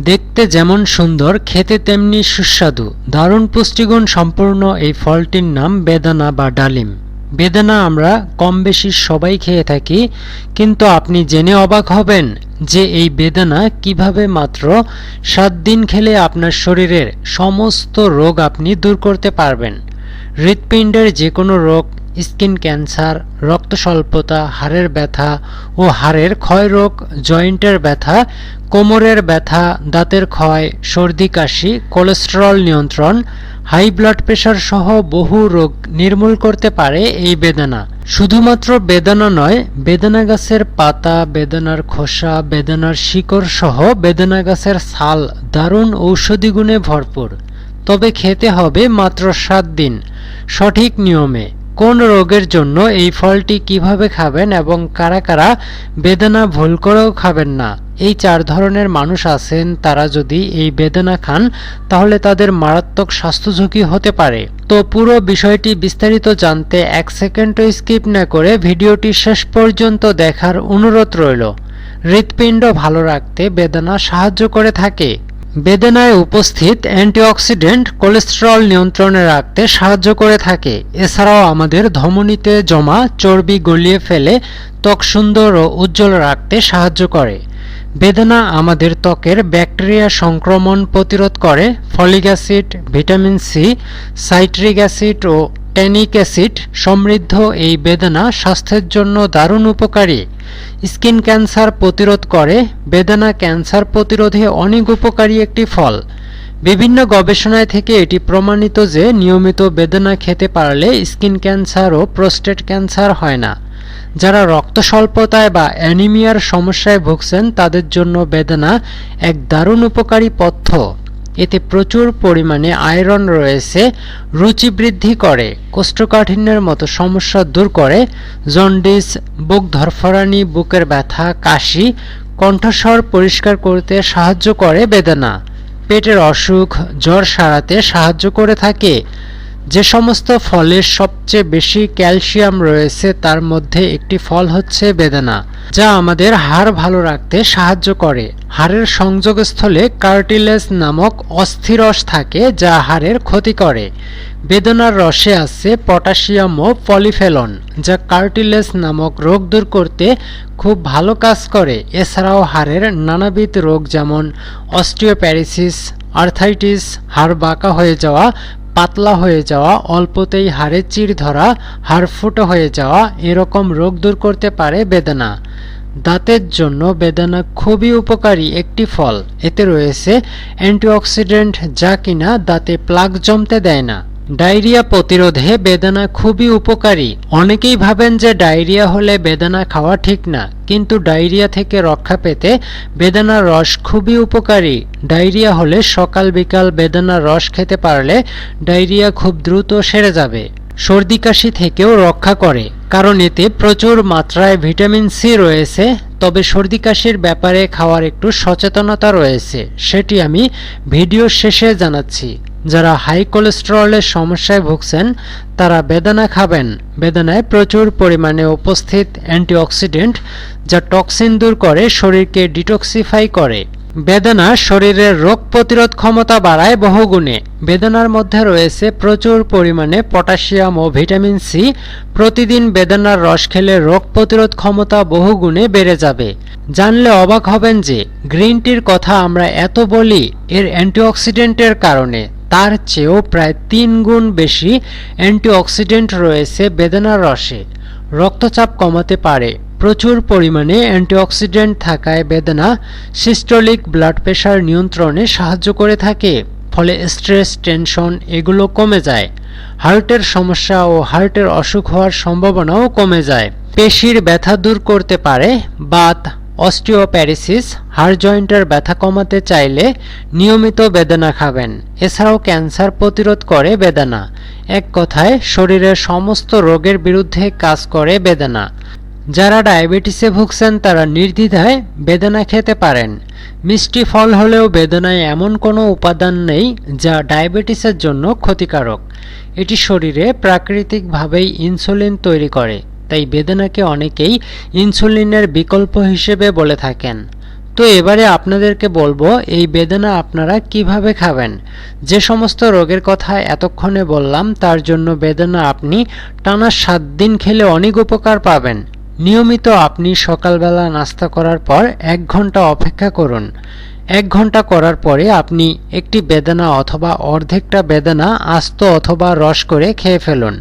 দেখতে যেমন সুন্দর, খেতে তেমনি সুস্বাদু। দারুণ পুষ্টিগুণ সম্পূর্ণ এই ফলটির নাম বেদানা বা ডালিম। বেদানা আমরা কম বেশি সবাই খেয়ে থাকি, কিন্তু আপনি জেনে অবাক হবেন যে এই বেদানা কিভাবে মাত্র 7 দিন খেলে আপনার শরীরের সমস্ত রোগ আপনি দূর করতে পারবেন। হৃৎপিণ্ডের যে কোনো রোগ, স্কিন ক্যান্সার, রক্ত স্বল্পতা, হাড়ের ব্যথা ও হাড়ের ক্ষয় রোগ, জয়েন্টের ব্যথা, কোমরের ব্যথা, দাঁতের ক্ষয়, সর্দি কাশি, কোলেস্টেরল নিয়ন্ত্রণ, হাই ব্লাড প্রেশার সহ বহু রোগ নির্মূল করতে পারে এই বেদানা। শুধুমাত্র বেদানা নয়, বেদানা গাছের পাতা, বেদানার খোসা, বেদানার শিকড় সহ বেদানা গাছের ছাল দারুণ ঔষধি গুণে ভরপুর। তবে খেতে হবে মাত্র 7 দিন সঠিক নিয়মে। কোন রোগের জন্য এই ফলটি কিভাবে খাবেন এবং কারা কারা বেদানা ভুল করেও খাবেন না, এই 4 ধরনের মানুষ আছেন। তারা যদি এই বেদানা খান তাহলে তাদের মারাত্মক স্বাস্থ্য ঝুঁকি হতে পারে। তো পুরো বিষয়টি বিস্তারিত জানতে 1 সেকেন্ডও স্কিপ না করে ভিডিওটি শেষ পর্যন্ত দেখার অনুরোধ রইল। হৃৎপিণ্ড ভালো রাখতে বেদানা সাহায্য করে থাকে। বেদানায় উপস্থিত অ্যান্টিঅক্সিডেন্ট কোলেস্টেরল নিয়ন্ত্রণে রাখতে সাহায্য করে থাকে। এছাড়াও আমাদের ধমনীতে জমা চর্বি গলিয়ে ফেলে ত্বক সুন্দর ও উজ্জ্বল রাখতে সাহায্য করে। বেদানা আমাদের ত্বকের ব্যাকটেরিয়া সংক্রমণ প্রতিরোধ করে। Folic acid, vitamin C, citric acid ও ট্যানিক অ্যাসিড সমৃদ্ধ এই বেদানা স্বাস্থ্যের জন্য দারুণ উপকারী। স্কিন ক্যান্সার প্রতিরোধ করে। বেদানা ক্যান্সার প্রতিরোধে অনেক উপকারী একটি ফল। বিভিন্ন গবেষণায় থেকে এটি প্রমাণিত যে নিয়মিত বেদানা খেতে পারলে স্কিন ক্যান্সার ও প্রোস্টেট ক্যান্সার হয় না। যারা রক্ত স্বল্পতায় বা অ্যানিমিয়ার সমস্যায় ভুগছেন তাদের জন্য বেদানা এক দারুণ উপকারী পথ্য। এতে প্রচুর পরিমাণে আয়রন রয়েছে, রুচি বৃদ্ধি করে, কোষ্ঠকাঠিন্যের মতো সমস্যা দূর করে, জন্ডিস, বুক ধরফরানি, বুকের ব্যথা, কাশি, কণ্ঠস্বর পরিষ্কার করতে সাহায্য করে বেদানা। পেটের অসুখ, জ্বর সারাতে সাহায্য করে থাকে। যে সমস্ত ফলের সবচেয়ে বেশি ক্যালসিয়াম রয়েছে তার মধ্যে একটি ফল হচ্ছে বেদানা, যা আমাদের হাড় ভালো রাখতে সাহায্য করে। হাড়ের সংযোগস্থলে কার্টিলেজ নামক অস্থিরস থাকে যা হাড়ের ক্ষতি করে। বেদানার রসে আছে পটাশিয়াম ও পলিফেনল, যা কার্টিলেজ নামক রোগ দূর করতে খুব ভালো কাজ করে। এছাড়াও হাড়ের নানাবিধ রোগ যেমন অস্টিওপ্যারিসিস, আর্থাইটিস, হাড় বাঁকা হয়ে যাওয়া, পাতলা হয়ে যাওয়া, অল্পতেই হাড়ে চিড় ধরা, হাড় ফুটো হয়ে যাওয়া, এরকম রোগ দূর করতে পারে বেদানা। দাঁতের জন্য বেদানা খুবই উপকারী একটি ফল। এতে রয়েছে অ্যান্টিঅক্সিডেন্ট যা কিনা দাঁতে প্লাক জমতে দেয় না। ডায়রিয়া প্রতিরোধে বেদানা খুবই উপকারী। অনেকেই ভাবেন যে ডায়রিয়া হলে বেদানা খাওয়া ঠিক না, কিন্তু ডায়রিয়া থেকে রক্ষা পেতে বেদানার রস খুবই উপকারী। ডায়রিয়া হলে সকাল বিকাল বেদানার রস খেতে পারলে ডায়রিয়া খুব দ্রুত সেরে যাবে। সর্দি কাশি থেকেও রক্ষা করে, কারণ এতে প্রচুর মাত্রায় ভিটামিন সি রয়েছে। তবে সর্দি কাশির ব্যাপারে খাওয়ার একটু সচেতনতা রয়েছে, সেটি আমি ভিডিওর শেষে জানাচ্ছি। যারা হাই কোলেস্টেরলের সমস্যায় ভুগছেন তারা বেদানা খাবেন। বেদানায় প্রচুর পরিমাণে উপস্থিত অ্যান্টিঅক্সিডেন্ট যা টক্সিন দূর করে, শরীরকে ডিটক্সিফাই করে। বেদানা শরীরের রোগ প্রতিরোধ ক্ষমতা বাড়ায় বহুগুণে। বেদানার মধ্যে রয়েছে প্রচুর পরিমাণে পটাশিয়াম ও ভিটামিন সি। প্রতিদিন বেদানার রস খেলে রোগ প্রতিরোধ ক্ষমতা বহুগুণে বেড়ে যাবে। জানলে অবাক হবেন যে গ্রিন টির কথা আমরা এত বলি এর অ্যান্টিঅক্সিডেন্টের কারণে, তার চেয়েও প্রায় 3 গুণ বেশি অ্যান্টিঅক্সিডেন্ট রয়েছে বেদানার রসে। রক্তচাপ কমাতে পারে। প্রচুর পরিমাণে অ্যান্টিঅক্সিডেন্ট থাকায় বেদানা সিস্টোলিক ব্লাড প্রেশার নিয়ন্ত্রণে সাহায্য করে থাকে। ফলে স্ট্রেস, টেনশন এগুলো কমে যায়। হার্টের সমস্যা ও হার্টের অসুখ হওয়ার সম্ভাবনাও কমে যায়। পেশির ব্যথা দূর করতে পারে। বাত, অস্টিওপ্যারিসিস, হাড় জয়েন্টের ব্যথা কমাতে চাইলে নিয়মিত বেদানা খাবেন। এছাড়াও ক্যান্সার প্রতিরোধ করে বেদানা। এক কথায় শরীরের সমস্ত রোগের বিরুদ্ধে কাজ করে বেদানা। যারা ডায়াবেটিসে ভুগছেন তারা নির্দ্বিধায় বেদানা খেতে পারেন। মিষ্টি ফল হলেও বেদানায় এমন কোনো উপাদান নেই যা ডায়াবেটিসের জন্য ক্ষতিকারক। এটি শরীরে প্রাকৃতিকভাবেই ইনসুলিন তৈরি করে, তাই বেদানাকে অনেকেই ইনসুলিনের বিকল্প হিসেবে বলে থাকেন। তো এবারে আপনাদেরকে বলবো এই বেদানা আপনারা কিভাবে খাবেন। যে সমস্ত রোগের কথা এতক্ষণে বললাম তার জন্য বেদানা আপনি টানা 7 দিন খেলে অনেক উপকার পাবেন। নিয়মিত আপনি সকালবেলা নাস্তা করার পর 1 ঘন্টা অপেক্ষা করুন। 1 ঘন্টা করার পরে আপনি একটি বেদানা অথবা অর্ধেকটা বেদানা আস্ত অথবা রস করে খেয়ে ফেলুন।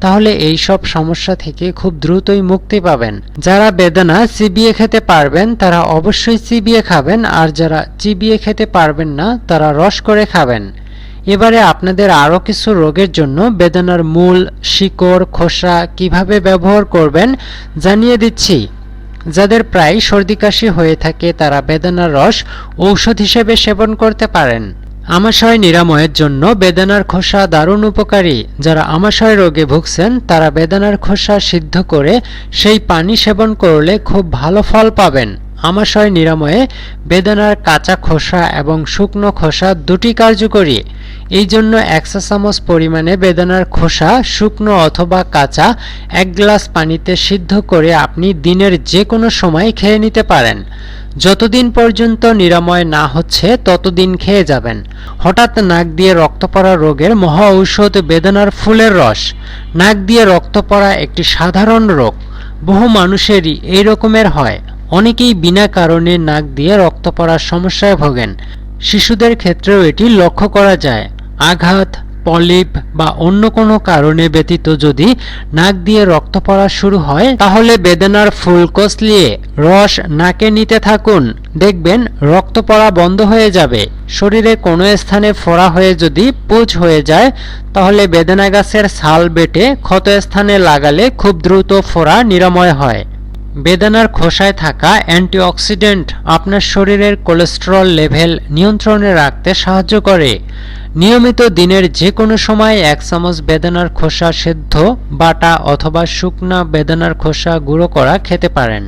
তাহলে এই সব সমস্যা থেকে খুব দ্রুতই মুক্তি পাবেন। যারা বেদানা চিবিয়ে খেতে পারবেন তারা অবশ্যই চিবিয়ে খাবেন, আর যারা চিবিয়ে খেতে পারবেন না তারা রস করে খাবেন। এবারে আপনাদের আরও কিছু রোগের জন্য বেদানার মূল, শিকড়, খোসা কিভাবে ব্যবহার করবেন জানিয়ে দিচ্ছি। যাদের প্রায় সর্দি কাশি হয়ে থাকে তারা বেদানার রস ঔষধ হিসেবে সেবন করতে পারেন। আমাশয় নিরাময়ের জন্য বেদানার খোসা দারুণ উপকারী। যারা আমাশয় রোগে ভুগছেন তারা বেদানার খোসা সিদ্ধ করে সেই পানি সেবন করলে খুব ভালো ফল পাবেন। আমাশয় নিরাময়ে বেদানার কাঁচা খোসা এবং শুকনো খোসা দুটি কার্যকরী। এই জন্য 1 চা চামচ পরিমাণে বেদানার খোসা শুকনো অথবা কাঁচা 1 গ্লাস পানিতে সিদ্ধ করে আপনি দিনের যে কোনো সময় খেয়ে নিতে পারেন। যতদিন পর্যন্ত নিরাময় না হচ্ছে ততদিন খেয়ে যাবেন। হঠাৎ নাক দিয়ে রক্ত পড়া রোগের মহা ঔষধ বেদানার ফুলের রস। নাক দিয়ে রক্ত পড়া একটি সাধারণ রোগ, বহু মানুষেরই এই রকমের হয়। অনেকেই বিনা কারণে নাক দিয়ে রক্ত পড়ার সমস্যায় ভোগেন। শিশুদের ক্ষেত্রেও এটি লক্ষ্য করা যায়। আঘাত, পলিপ বা অন্য কোনো কারণে ব্যতীত যদি নাক দিয়ে রক্ত পড়া শুরু হয় তাহলে বেদানার ফুল কচলিয়ে রস নাকে নিতে থাকুন, দেখবেন রক্ত পড়া বন্ধ হয়ে যাবে। শরীরে কোনো স্থানে ফোড়া হয়ে যদি পুঁজ হয়ে যায় তাহলে বেদানা গাছের ছাল বেটে ক্ষত স্থানে লাগালে খুব দ্রুত ফোড়া নিরাময় হয়। বেদানার খোসায় থাকা অ্যান্টিঅক্সিডেন্ট আপনার শরীরের কোলেস্টেরল লেভেল নিয়ন্ত্রণে রাখতে সাহায্য করে। নিয়মিত দিনের যে কোনো সময় 1 চামচ বেদানার খোসা সেদ্ধ, বাটা অথবা শুকনা বেদানার খোসা গুঁড়ো করা খেতে পারেন।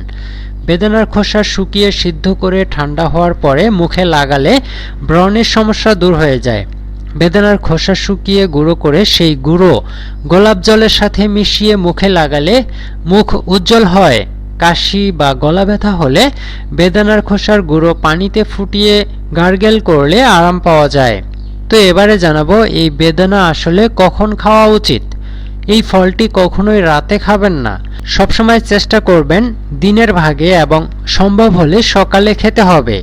বেদানার খোসা শুকিয়ে সিদ্ধ করে ঠান্ডা হওয়ার পরে মুখে লাগালে ব্রণের সমস্যা দূর হয়ে যায়। বেদানার খোসা শুকিয়ে গুঁড়ো করে সেই গুঁড়ো গোলাপ জলের সাথে মিশিয়ে মুখে লাগালে মুখ উজ্জ্বল হয়। কাশি বা গলা ব্যথা হলে বেদানার খোসার গুঁড়ো পানিতে ফুটিয়ে গার্গেল করলে আরাম পাওয়া যায়। তো এবারে জানাবো এই বেদানা আসলে কখন খাওয়া উচিত। এই ফলটি কখনোই রাতে খাবেন না, সবসময় চেষ্টা করবেন দিনের ভাগে এবং সম্ভব হলে সকালে খেতে হবে।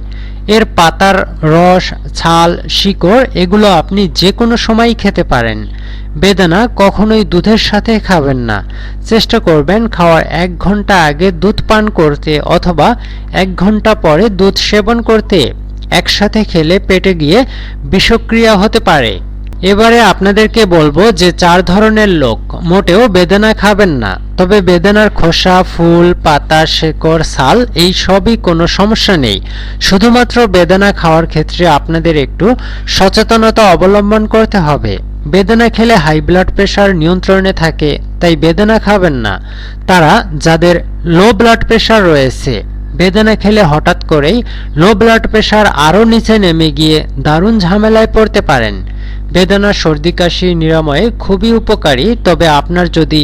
এর পাতার রস, ছাল, শিকড় এগুলো আপনি যে কোনো সময় খেতে পারেন। বেদানা কখনোই দুধের সাথে খাবেন না। চেষ্টা করবেন খাওয়ার 1 ঘন্টা আগে দুধ পান করতে অথবা 1 ঘন্টা পরে দুধ সেবন করতে। একসাথে খেলে পেটে গিয়ে বিষক্রিয়া হতে পারে। এবারে আপনাদেরকে বলবো যে 4 ধরনের লোক মোটেও বেদানা খাবেন না। তবে বেদানার খোসা, ফুল, পাতা, শেকড়, ছাল এই সবই কোনো সমস্যা নেই। শুধুমাত্র বেদানা খাওয়ার ক্ষেত্রে আপনাদের একটু সচেতনতা অবলম্বন করতে হবে। বেদানা খেলে হাই ব্লাড প্রেশার নিয়ন্ত্রণে থাকে, তাই বেদানা খাবেন না। তারা যাদের লো ব্লাড প্রেশার রয়েছে, বেদানা খেলে হঠাৎ করেই লো ব্লাড প্রেশার আরও নিচে নেমে গিয়ে দারুণ ঝামেলায় পড়তে পারেন। বেদানা সর্দি কাশি নিরাময়ে খুবই উপকারী, তবে আপনার যদি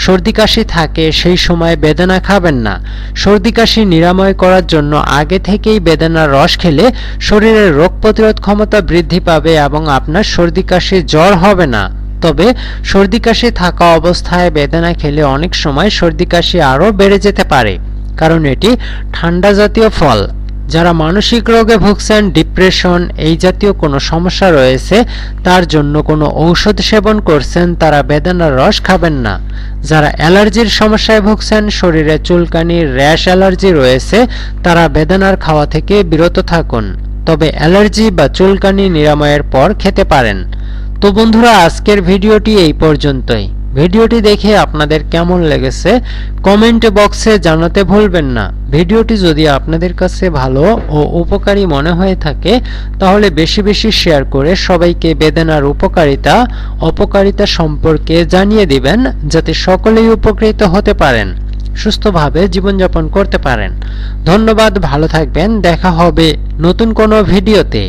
সর্দি কাশি থাকে সেই সময় বেদানা খাবেন না। সর্দি কাশি নিরাময় করার জন্য আগে থেকেই বেদানার রস খেলে শরীরের রোগ প্রতিরোধ ক্ষমতা বৃদ্ধি পাবে এবং আপনার সর্দি কাশি জ্বর হবে না। তবে সর্দি কাশি থাকা অবস্থায় বেদানা খেলে অনেক সময় সর্দি কাশি আরও বেড়ে যেতে পারে, কারণ এটি ঠান্ডা জাতীয় ফল। যারা মানসিক রোগে ভুগছেন, ডিপ্রেশন এই জাতীয় কোনো সমস্যা রয়েছে, তার জন্য কোনো ঔষধ সেবন করছেন, তারা বেদানার রস খাবেন না। যারা অ্যালার্জির সমস্যায় ভুগছেন, শরীরে চুলকানি, র্যাশ অ্যালার্জি রয়েছে, তারা বেদানার খাওয়া থেকে বিরত থাকুন। তবে অ্যালার্জি বা চুলকানি নিরাময়ের পর খেতে পারেন। তো বন্ধুরা, আজকের ভিডিওটি এই পর্যন্তই। ভিডিওটি দেখে আপনাদের কেমন লেগেছে কমেন্ট বক্সে জানাতে ভুলবেন না। ভিডিওটি যদি আপনাদের কাছে ভালো ও উপকারী মনে হয়ে থাকে তাহলে বেশি বেশি শেয়ার করে সবাইকে বেদানার উপকারিতা অপকারিতা সম্পর্কে জানিয়ে দিবেন, যাতে সকলেই উপকৃত হতে পারেন, সুস্থভাবে জীবনযাপন করতে পারেন। ধন্যবাদ, ভালো থাকবেন। দেখা হবে নতুন কোনো ভিডিওতে।